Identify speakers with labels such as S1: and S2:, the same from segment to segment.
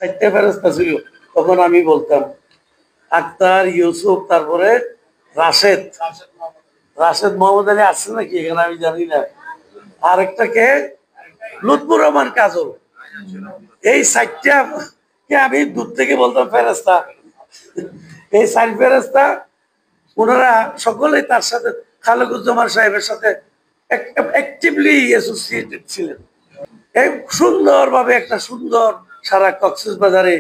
S1: চারটে ফেরেস্তা ছিল। তখন আমি বলতাম আক্তার, ইউসুফ, তারপরে রাশেদ। রাশেদ মোহাম্মদ আলী আসছে নাকি এখানে আমি জানি না। আরেকটা কে? লুৎফুর রহমান কাজল। এই চারটা কে আমি দূর থেকে বলতাম ফেরেস্তা। এই চার ফেরেস্তা ওনারা সকলেই তার সাথে খালেকুজ্জামান সাহেবের সাথে অ্যাক্টিভলি অ্যাসোসিয়েটেড ছিলেন। সুন্দরভাবে একটা সুন্দর সারা কক্সবাজারে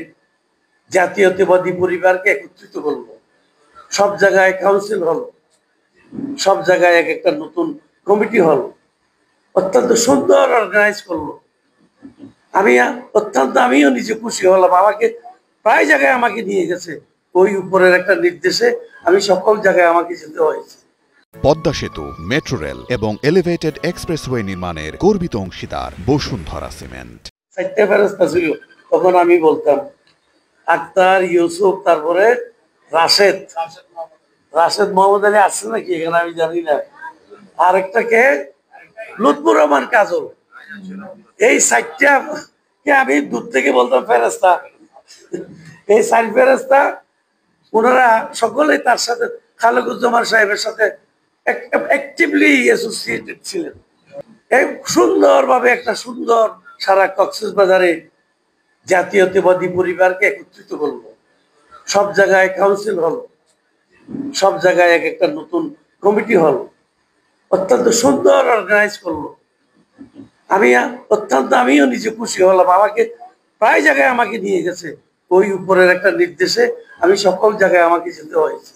S1: জাতীয়তাবাদী পরিবারকে একত্রিত করলো। সব জায়গায় কাউন্সিল হলো, সব জায়গায় এক একটা নতুন কমিটি হলো, অত্যন্ত সুন্দর অর্গানাইজ করলো। আমিও নিজে খুশি হলাম। আমাকে প্রায় জায়গায় আমাকে নিয়ে গেছে, ওই উপরের একটা নির্দেশে আমি সকল জায়গায় আমাকে যেতে হয়েছে।
S2: পদ্মা সেতু, মেট্রো রেল এবং এলিভেটেড এক্সপ্রেসওয়ে নির্মাণের গর্বিত অংশীদার বসুন্ধরা সিমেন্ট।
S1: চারটে ফেরেস্তা ছিল। তখন আমি বলতাম আক্তার, ইউসুফ, তারপরে রাশেদ। রাশেদ মোহাম্মদ আলী আসছে নাকি এখানে আমি জানি না। আরেকটা কে? লুৎফুর রহমান কাজল। এই চারটা কে আমি দূর থেকে বলতাম ফেরেস্তা। এই চার ফেরেস্তা ওনারা সকলেই তার সাথে খালেকুজ্জামান সাহেবের সাথে অ্যাক্টিভলি অ্যাসোসিয়েটেড ছিলেন। সুন্দরভাবে একটা সুন্দর সারা কক্সবাজারে জাতীয়তাবাদী পরিবারকে একত্রিত করলো। সব জায়গায় কাউন্সিল হলো, সব জায়গায় এক একটা নতুন কমিটি হলো, অত্যন্ত সুন্দর অর্গানাইজ করলো। আমিও নিজে খুশি হলাম। আমাকে প্রায় জায়গায় আমাকে নিয়ে গেছে, ওই উপরের একটা নির্দেশে আমি সকল জায়গায় আমাকে যেতে হয়েছে।